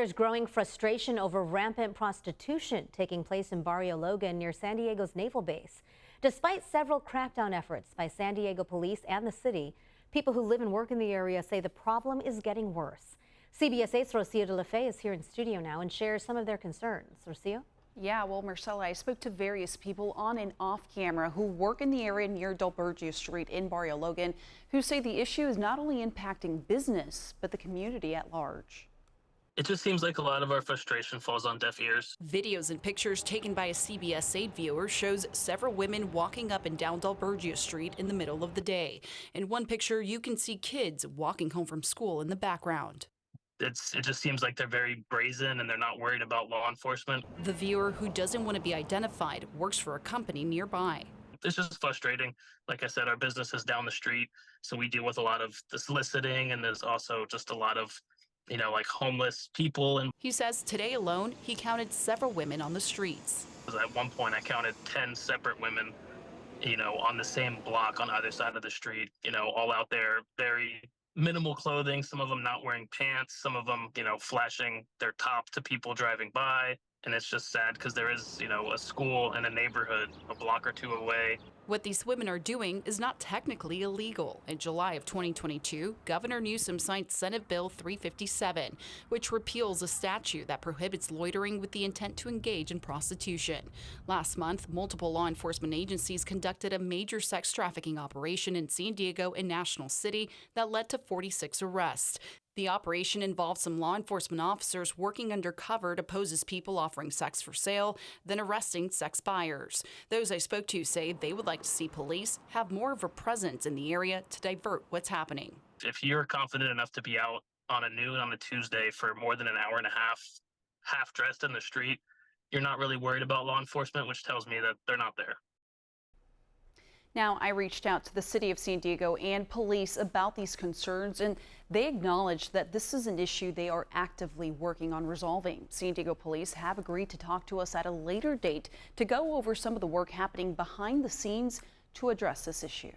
There's growing frustration over rampant prostitution taking place in Barrio Logan near San Diego's naval base. Despite several crackdown efforts by San Diego police and the city, people who live and work in the area say the problem is getting worse. CBS 8's Rocio de la Fe is here in studio now and shares some of their concerns. Rocio? Yeah, well, Marcella, I spoke to various people on and off camera who work in the area near Del Burgio Street in Barrio Logan who say the issue is not only impacting business, but the community at large. It just seems like a lot of our frustration falls on deaf ears. Videos and pictures taken by a CBS 8 viewer shows several women walking up and down Del Burgio Street in the middle of the day. In one picture, you can see kids walking home from school in the background. It just seems like they're very brazen and they're not worried about law enforcement. The viewer, who doesn't want to be identified, works for a company nearby. It's just frustrating. Like I said, our business is down the street, so we deal with a lot of the soliciting, and there's also just a lot of like homeless people. And He says today alone, he counted several women on the streets. at one point, I counted 10 separate women, on the same block on either side of the street, all out there, very minimal clothing, some of them not wearing pants, some of them, flashing their top to people driving by. And it's just sad because there is, a school in a neighborhood a block or two away. What these women are doing is not technically illegal. In July of 2022, Governor Newsom signed Senate Bill 357, which repeals a statute that prohibits loitering with the intent to engage in prostitution. Last month, multiple law enforcement agencies conducted a major sex trafficking operation in San Diego and National City that led to 46 arrests. The operation involved some law enforcement officers working undercover to pose as people offering sex for sale, then arresting sex buyers. Those I spoke to say they would like to see police have more of a presence in the area to divert what's happening. If you're confident enough to be out on a noon on a Tuesday for more than an hour and a half dressed in the street, you're not really worried about law enforcement, which tells me that they're not there. Now, I reached out to the city of San Diego and police about these concerns, and they acknowledge that this is an issue they are actively working on resolving. San Diego police have agreed to talk to us at a later date to go over some of the work happening behind the scenes to address this issue.